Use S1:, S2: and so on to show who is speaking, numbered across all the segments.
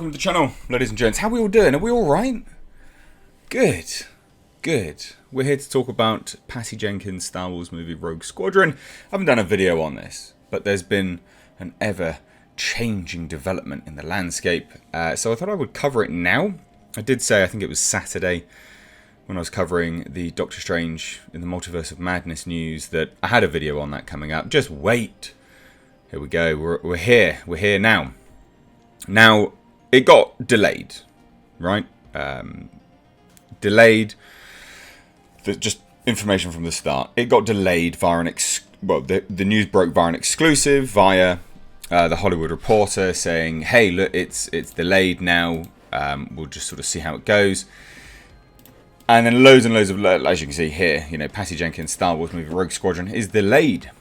S1: welcome to the channel, ladies and gents. How are we all doing? Are we all right? Good. Good. We're here to talk about Patty Jenkins' Star Wars movie Rogue Squadron. I haven't done a video on this, but there's been an ever-changing development in the landscape. So I thought I would cover it now. I did say, I think it was Saturday, when I was covering the Doctor Strange in the Multiverse of Madness news, that I had a video on that coming up. Just wait. Here we go. We're here. We're here now. Now, it got delayed, right? Delayed. Just information from the start. It got delayed via an the news broke via an exclusive via the Hollywood Reporter saying, "Hey, look, it's delayed now. We'll just sort of see how it goes." And then loads and loads of, as you can see here, you know, Patty Jenkins' Star Wars movie Rogue Squadron is delayed.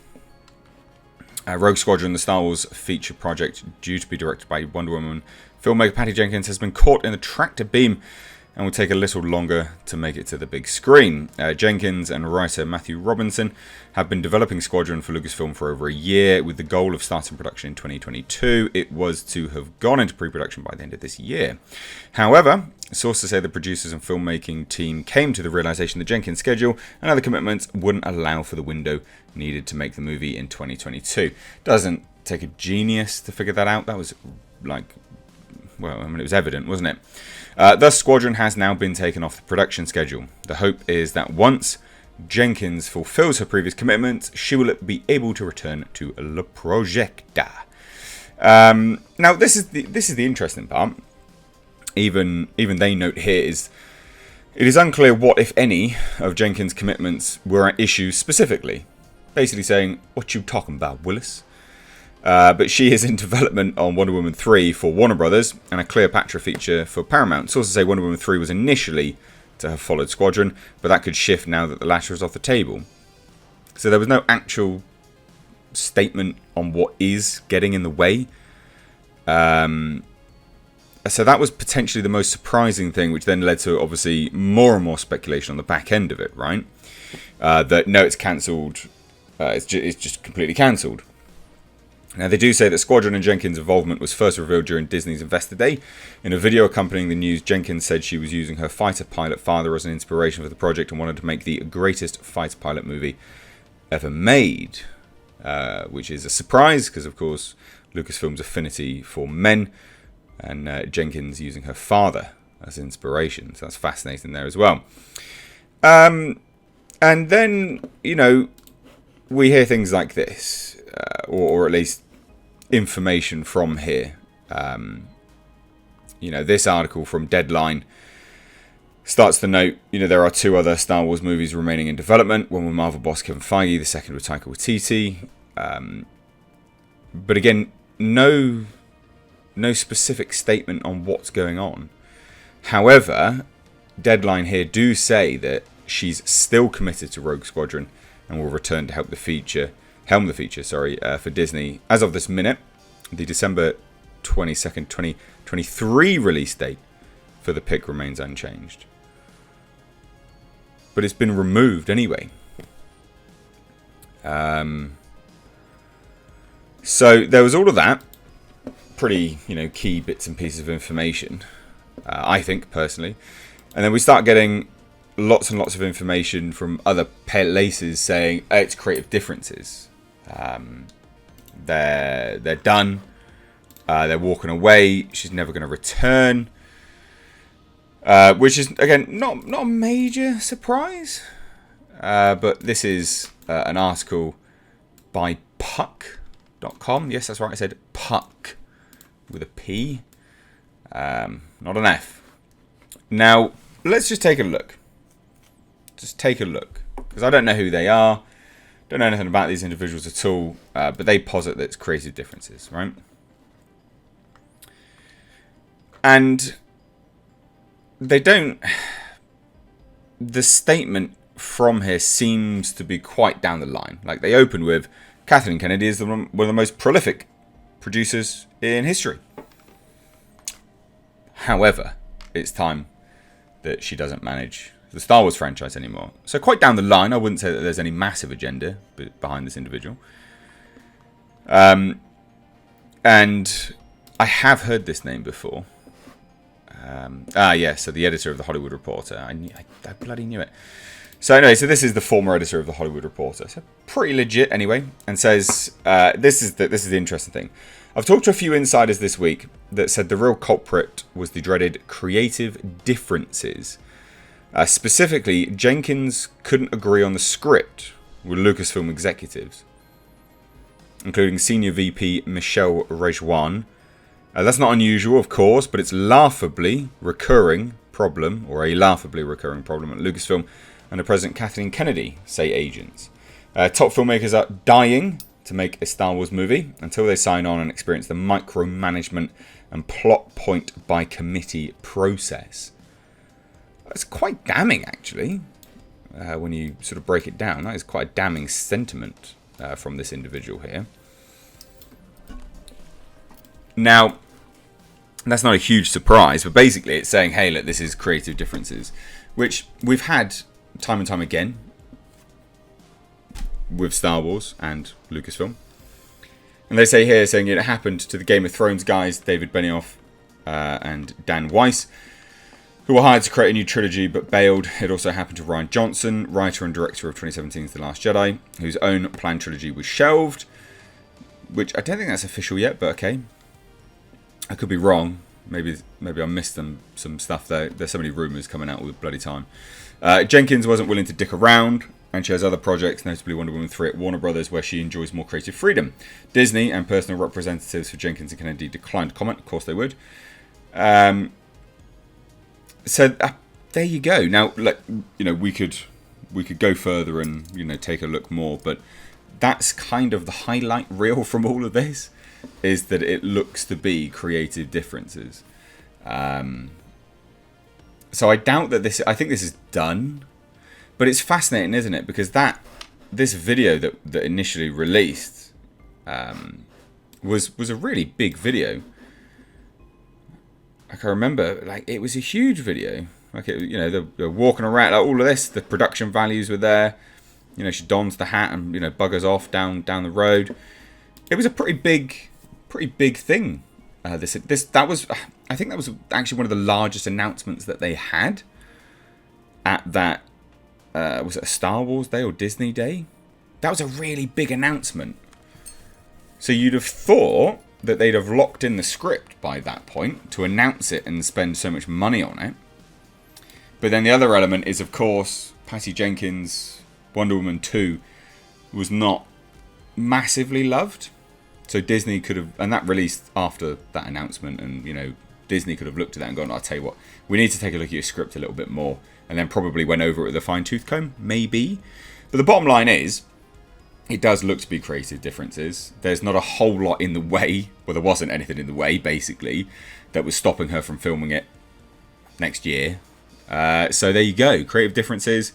S1: Rogue Squadron, the Star Wars feature project due to be directed by Wonder Woman filmmaker Patty Jenkins, has been caught in the tractor beam and will take a little longer to make it to the big screen. Jenkins and writer Matthew Robinson have been developing Squadron for Lucasfilm for over a year, with the goal of starting production in 2022. It was to have gone into pre-production by the end of this year. However, sources say the producers and filmmaking team came to the realization that Jenkins' schedule and other commitments wouldn't allow for the window needed to make the movie in 2022. Doesn't take a genius to figure that out. That was like, well, I mean, it was evident, wasn't it? Thus, Squadron has now been taken off the production schedule. The hope is that once Jenkins fulfills her previous commitments, she will be able to return to Le Projecta. Now, this is the interesting part. Even they note here is it is unclear what, if any, of Jenkins' commitments were at issue specifically. Basically saying, "What you talking about, Willis?" But she is in development on Wonder Woman 3 for Warner Brothers and a Cleopatra feature for Paramount. Sources say Wonder Woman 3 was initially to have followed Squadron, but that could shift now that the latter is off the table. So there was no actual statement on what is getting in the way. So that was potentially the most surprising thing, which then led to obviously more and more speculation on the back end of it, right? That no, it's cancelled. It's just completely cancelled. Now, they do say that Squadron and Jenkins' involvement was first revealed during Disney's Investor Day. In a video accompanying the news, Jenkins said she was using her fighter pilot father as an inspiration for the project and wanted to make the greatest fighter pilot movie ever made. Which is a surprise, because, of course, Lucasfilm's affinity for men, and Jenkins using her father as inspiration. So that's fascinating there as well. And then, you know, we hear things like this, or at least information from here. You know, this article from Deadline starts to note, you know, there are 2 other Star Wars movies remaining in development. One with Marvel boss Kevin Feige, the second with Taika Waititi. But again, no specific statement on what's going on. However, Deadline here do say that she's still committed to Rogue Squadron and will return to helm the feature, for Disney. As of this minute, the December 22nd, 2023 release date for the pick remains unchanged. But it's been removed anyway. So there was all of that. Pretty, you know, key bits and pieces of information, I think, personally. And then we start getting lots and lots of information from other places saying, oh, it's creative differences. They're done. They're walking away. She's never going to return. Which is, again, not a major surprise. But this is an article by Puck.com. Yes, that's right. I said Puck with a P, not an F. Now, let's just take a look. Just take a look. Because I don't know who they are. Don't know anything about these individuals at all. But they posit that it's creative differences, right? And they don't... The statement from here seems to be quite down the line. Like, they open with, Kathleen Kennedy is one of the most prolific producers in history. However, it's time that she doesn't manage the Star Wars franchise anymore. So quite down the line, I wouldn't say that there's any massive agenda behind this individual. And I have heard this name before. Yeah, so the editor of The Hollywood Reporter. I bloody knew it. So anyway, so this is the former editor of The Hollywood Reporter. So pretty legit anyway. And says, this is the interesting thing. I've talked to a few insiders this week that said the real culprit was the dreaded creative differences. Specifically, Jenkins couldn't agree on the script with Lucasfilm executives, including Senior VP Michelle Rejoin. That's not unusual, of course, but it's laughably recurring problem, or a laughably recurring problem at Lucasfilm under President Kathleen Kennedy, say agents. Top filmmakers are dying to make a Star Wars movie until they sign on and experience the micromanagement and plot point by committee process. That's quite damning, actually, when you sort of break it down. That is quite a damning sentiment from this individual here. Now, that's not a huge surprise, but basically it's saying, hey, look, this is creative differences, which we've had time and time again with Star Wars and Lucasfilm. And they say here, saying it happened to the Game of Thrones guys, David Benioff and Dan Weiss, who were hired to create a new trilogy but bailed. It also happened to Rian Johnson, writer and director of 2017's The Last Jedi, whose own planned trilogy was shelved, which I don't think that's official yet, but okay. I could be wrong. Maybe I missed some stuff there. There's so many rumours coming out all the bloody time. Jenkins wasn't willing to dick around, and she has other projects, notably Wonder Woman 3 at Warner Brothers, where she enjoys more creative freedom. Disney and personal representatives for Jenkins and Kennedy declined to comment. Of course they would. So there you go. Now, we could go further and take a look more, but that's kind of the highlight reel from all of this, is that it looks to be creative differences. So I doubt that this. I think this is done, but it's fascinating, isn't it? Because this video that initially released was a really big video. I can remember, it was a huge video. They're walking around, all of this. The production values were there. She dons the hat and buggers off down the road. It was a pretty big thing. I think that was actually one of the largest announcements that they had at that. Was it a Star Wars Day or Disney Day? That was a really big announcement. So you'd have thought that they'd have locked in the script by that point to announce it and spend so much money on it. But then the other element is, of course, Patty Jenkins' Wonder Woman 2 was not massively loved. So Disney could have, and that released after that announcement, and Disney could have looked at that and gone, I'll tell you what, we need to take a look at your script a little bit more, and then probably went over it with a fine-tooth comb, maybe. But the bottom line is, it does look to be creative differences. There's not a whole lot in the way, well, there wasn't anything in the way, basically, that was stopping her from filming it next year. So there you go, creative differences.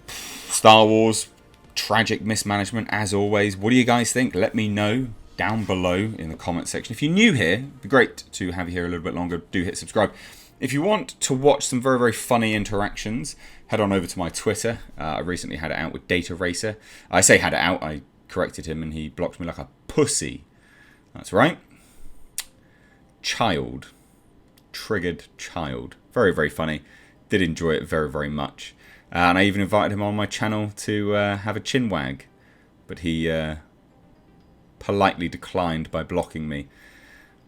S1: Star Wars, tragic mismanagement as always. What do you guys think? Let me know down below in the comment section. If you're new here, it'd be great to have you here a little bit longer. Do hit subscribe. If you want to watch some very, very funny interactions, head on over to my Twitter. I recently had it out with Data Racer. I say had it out, I corrected him and he blocked me like a pussy. That's right. Child. Triggered child. Very, very funny. Did enjoy it very, very much. And I even invited him on my channel to have a chin wag. But he politely declined by blocking me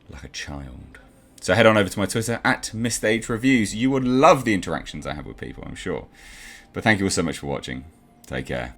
S1: like a child. So head on over to my Twitter, @MrAgeReviews. You would love the interactions I have with people, I'm sure. But thank you all so much for watching. Take care.